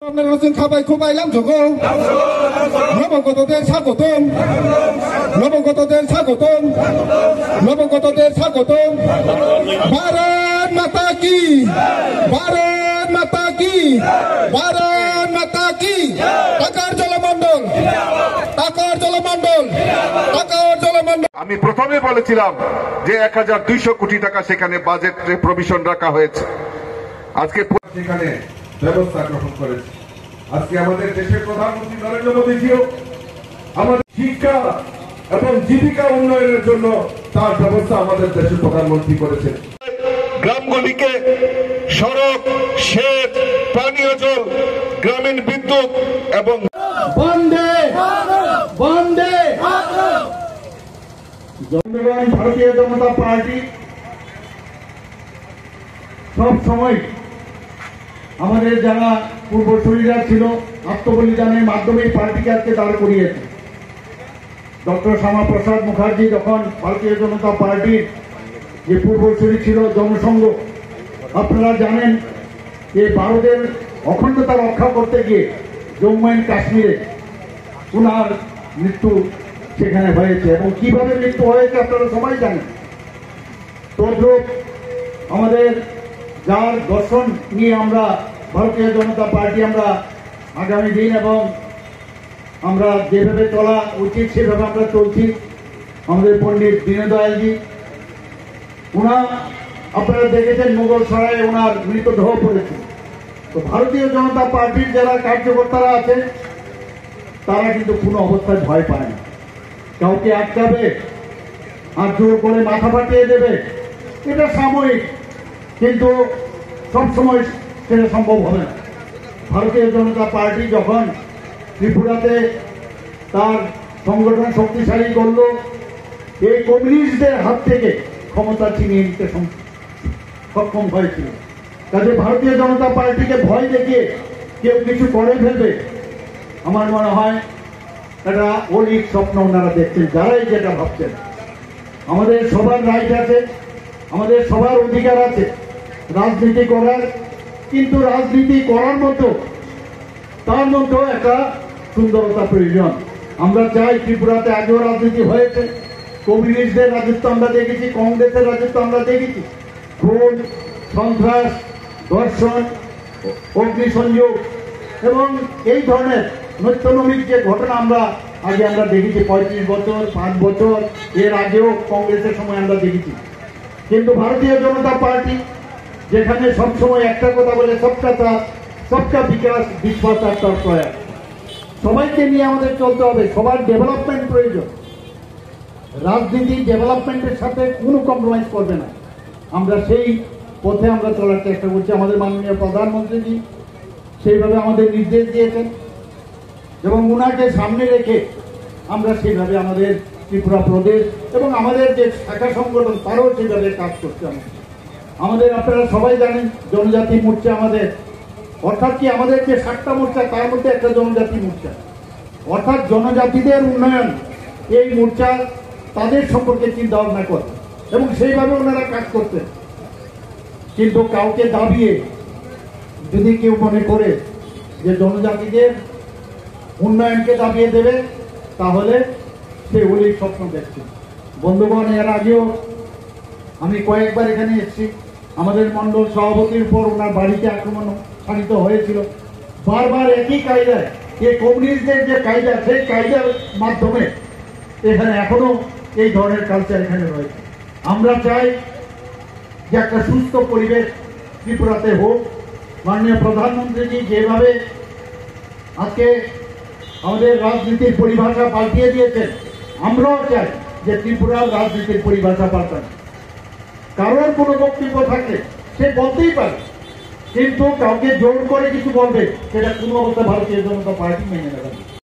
খাবাই খুবাইলাম যোগো নবগতদের স্বাগতম নবগতদের স্বাগতম নবগতদের স্বাগতম ভারত মাতা কি ভারত মাতা কি ভারত মাতা কি টাকার জলমণ্ডল টাকার জলমণ্ডল টাকার জলমণ্ডল। আমি প্রথমে বলেছিলাম যে 1200 কোটি টাকা সেখানে বাজেটে প্রভিশন রাখা হয়েছে। আজকে সেখানে ব্যবস্থা গ্রহণ করেছে। আজকে আমাদের দেশের প্রধানমন্ত্রী নরেন্দ্র মোদীজিও আমাদের শিক্ষা এবং জীবিকা উন্নয়নের জন্য তার ব্যবস্থা আমাদের দেশের প্রধানমন্ত্রী করেছেন। গ্রামগুলিকে সড়ক, সেচ, পানীয় জল, গ্রামীণ বিদ্যুৎ এবং বন্দে বন্দে জনগণ ভারতীয় জনতা পার্টি সব সময় আমাদের যারা পূর্বসূরীরা ছিল আত্মবলিদানের মাধ্যমে পার্টিকে আজকে দাঁড় করিয়েছে। ডক্টর শ্যামাপ্রসাদ মুখার্জি যখন ভারতীয় জনতা পার্টির যে পূর্বসূরী ছিল জনসংঘ, আপনারা জানেন যে ভারতের অখণ্ডতা রক্ষা করতে গিয়ে জম্মু অ্যান্ড কাশ্মীরে ওনার মৃত্যু সেখানে হয়েছে এবং কিভাবে মৃত্যু হয়েছে আপনারা সবাই জানেন। তদ্রূপ আমাদের যার দর্শন নিয়ে আমরা ভারতীয় জনতা পার্টি আমরা আগামী দিন এবং আমরা যেভাবে চলা উচিত সেভাবে আমরা চলছি। আমাদের পণ্ডিত দীনদয়ালজি ওনার আপনারা দেখেছেন মুঘল সরায়ে ওনার মৃতদেহ পড়েছে। তো ভারতীয় জনতা পার্টির যারা কার্যকর্তারা আছে তারা কিন্তু কোনো অবস্থায় ভয় পায় না। কাউকে আটকাবে আর জোর করে মাথা ফাটিয়ে দেবে এটা সাময়িক, কিন্তু সবসময় সেটা সম্ভব হবে না। ভারতীয় জনতা পার্টি যখন ত্রিপুরাতে তার সংগঠন শক্তিশালী করল, এই কমিউনিস্টদের হাত থেকে ক্ষমতা ছিনিয়ে নিতে সক্ষম হয়েছিল। কাজে ভারতীয় জনতা পার্টিকে ভয় দেখিয়ে কেউ কিছু করে ফেলবে আমার মনে হয় একটা অলিক স্বপ্ন ওনারা দেখছেন, যারাই যেটা ভাবছেন। আমাদের সবার রাইট আছে, আমাদের সবার অধিকার আছে রাজনীতি করার, কিন্তু রাজনীতি করার মতো তার মধ্যেও একটা সুন্দরতা প্রয়োজন। আমরা চাই ত্রিপুরাতে আগেও রাজনীতি হয়েছে, কমিউনিস্টদের রাজত্ব আমরা দেখেছি, কংগ্রেসের রাজত্ব আমরা দেখেছি, খুন, সন্ত্রাস, ধর্ষণ, অগ্নিসংযোগ এবং এই ধরনের নৈত্যনৈমিক যে ঘটনা আমরা আগে আমরা দেখেছি 35 বছর 5 বছর এর আগেও কংগ্রেসের সময় আমরা দেখেছি। কিন্তু ভারতীয় জনতা পার্টি যেখানে সবসময় একটা কথা বলে সবকা সাথ সবকা বিকাশ বিশ্বাস আর তার প্রয়াস, সবাইকে নিয়ে আমাদের চলতে হবে, সবার ডেভেলপমেন্ট প্রয়োজন। রাজনীতি ডেভেলপমেন্টের সাথে কোনো কম্প্রোমাইজ করবে না। আমরা সেই পথে আমরা চলার চেষ্টা করছি। আমাদের মাননীয় প্রধানমন্ত্রীজি সেইভাবে আমাদের নির্দেশ দিয়েছেন এবং ওনাকে সামনে রেখে আমরা সেইভাবে আমাদের ত্রিপুরা প্রদেশ এবং আমাদের যে শাখা সংগঠন তারাও সেইভাবে কাজ করছে। আমাদের আপনারা সবাই জানেন জনজাতি মোর্চা আমাদের, অর্থাৎ কি আমাদের যে 7টা মোর্চা তার মধ্যে একটা জনজাতি মোর্চা, অর্থাৎ জনজাতিদের উন্নয়ন এই মোর্চা তাদের সম্পর্কে চিন্তা ভাবনা করে এবং সেইভাবে ওনারা কাজ করতেন। কিন্তু কাউকে দাবিয়ে যদি কেউ মনে করে যে জনজাতিদের উন্নয়নকে দাবিয়ে দেবে তাহলে সে অলিক স্বপ্ন দেখছে। বন্ধুগণ, এর আগেও আমি কয়েকবার এখানে এসেছি, আমাদের মন্ডল সভাপতির উপর ওনার বাড়িতে আক্রমণ সাধিত হয়েছিল। বারবার একই কায়দায় এই কমিউনিস্টদের যে কায়দা সেই কায়দার মাধ্যমে এখানে এখনো এই ধরনের কালচার এখানে রয়েছে। আমরা চাই যে একটা সুস্থ পরিবেশ ত্রিপুরাতে হোক। মাননীয় প্রধানমন্ত্রীজি যেভাবে আজকে আমাদের রাজনীতির পরিভাষা পাল্টিয়ে দিয়েছেন, আমরাও চাই যে ত্রিপুরার রাজনীতির পরিভাষা পাল্টান। কারোর কোনো বক্তব্য থাকলে সে বলতেই পারে, কিন্তু কাউকে জোর করে কিছু বলবে সেটা কোনো অবস্থা ভারতীয় জনতা পার্টি মেনে নেবে না।